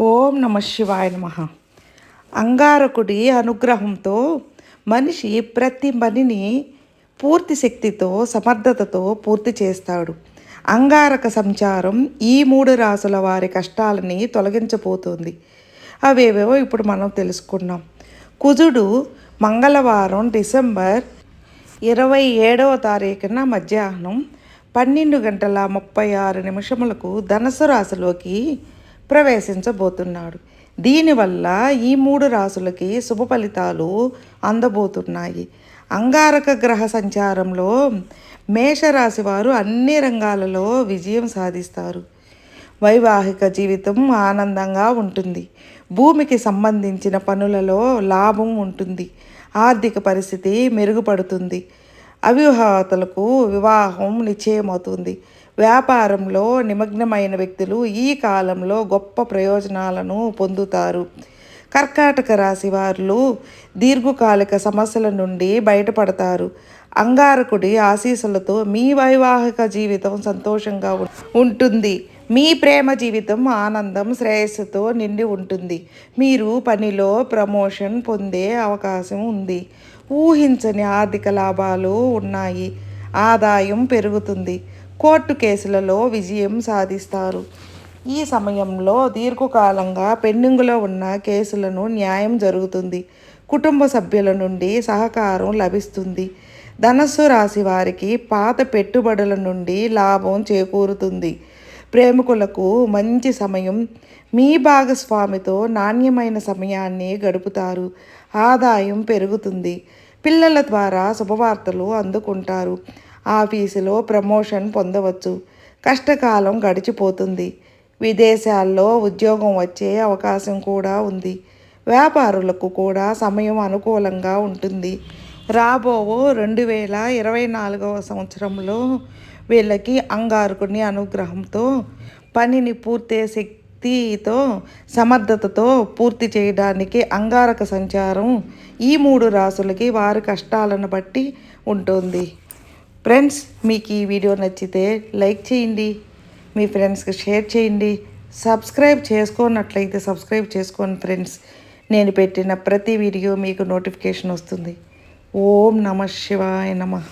ఓం నమ శివాయ నమ. అంగారకుడి అనుగ్రహంతో మనిషి ప్రతి పనిని పూర్తి శక్తితో సమర్థతతో పూర్తి చేస్తాడు. అంగారక సంచారం ఈ 3 రాసుల వారి కష్టాలని తొలగించబోతోంది. అవేవేవో ఇప్పుడు మనం తెలుసుకున్నాం. కుజుడు మంగళవారం డిసెంబర్ 27వ తారీఖున మధ్యాహ్నం 12:36 ధనుసు రాశిలోకి ప్రవేశించబోతున్నాడు. దీనివల్ల ఈ 3 రాశులకి శుభ ఫలితాలు అందబోతున్నాయి. అంగారక గ్రహ సంచారంలో మేషరాశి వారు అన్ని రంగాలలో విజయం సాధిస్తారు. వైవాహిక జీవితం ఆనందంగా ఉంటుంది. భూమికి సంబంధించిన పనులలో లాభం ఉంటుంది. ఆర్థిక పరిస్థితి మెరుగుపడుతుంది. అవివాహితులకు వివాహం నిశ్చయమవుతుంది. వ్యాపారంలో నిమగ్నమైన వ్యక్తులు ఈ కాలంలో గొప్ప ప్రయోజనాలను పొందుతారు. కర్కాటక రాశి వారు దీర్ఘకాలిక సమస్యల నుండి బయటపడతారు. అంగారకుడి ఆశీస్సులతో మీ వైవాహిక జీవితం సంతోషంగా ఉంటుంది. మీ ప్రేమ జీవితం ఆనందం శ్రేయస్సుతో నిండి ఉంటుంది. మీరు పనిలో ప్రమోషన్ పొందే అవకాశం ఉంది. ఊహించని ఆర్థిక లాభాలు ఉన్నాయి. ఆదాయం పెరుగుతుంది. కోర్టు కేసులలో విజయం సాధిస్తారు. ఈ సమయంలో దీర్ఘకాలంగా పెండింగ్లో ఉన్న కేసులను న్యాయం జరుగుతుంది. కుటుంబ సభ్యుల నుండి సహకారం లభిస్తుంది. ధనస్సు రాశి వారికి పాత పెట్టుబడుల నుండి లాభం చేకూరుతుంది. ప్రేమికులకు మంచి సమయం. మీ భాగస్వామితో నాణ్యమైన సమయాన్ని గడుపుతారు. ఆదాయం పెరుగుతుంది. పిల్లల ద్వారా శుభవార్తలు అందుకుంటారు. ఆఫీసులో ప్రమోషన్ పొందవచ్చు. కష్టకాలం గడిచిపోతుంది. విదేశాల్లో ఉద్యోగం వచ్చే అవకాశం కూడా ఉంది. వ్యాపారులకు కూడా సమయం అనుకూలంగా ఉంటుంది. రాబో 2024వ సంవత్సరంలో వీళ్ళకి అంగారకుని అనుగ్రహంతో పనిని పూర్తి శక్తితో సమర్థతతో పూర్తి చేయడానికి అంగారక సంచారం ఈ 3 రాసులకి వారి కష్టాలను బట్టి ఉంటుంది. ఫ్రెండ్స్, మీకు ఈ వీడియో నచ్చితే లైక్ చేయండి, మీ ఫ్రెండ్స్కి షేర్ చేయండి. సబ్స్క్రైబ్ చేసుకున్నట్లయితే సబ్స్క్రైబ్ చేసుకోండి ఫ్రెండ్స్. నేను పెట్టిన ప్రతి వీడియో మీకు నోటిఫికేషన్ వస్తుంది. ఓం నమ శివాయ నమః.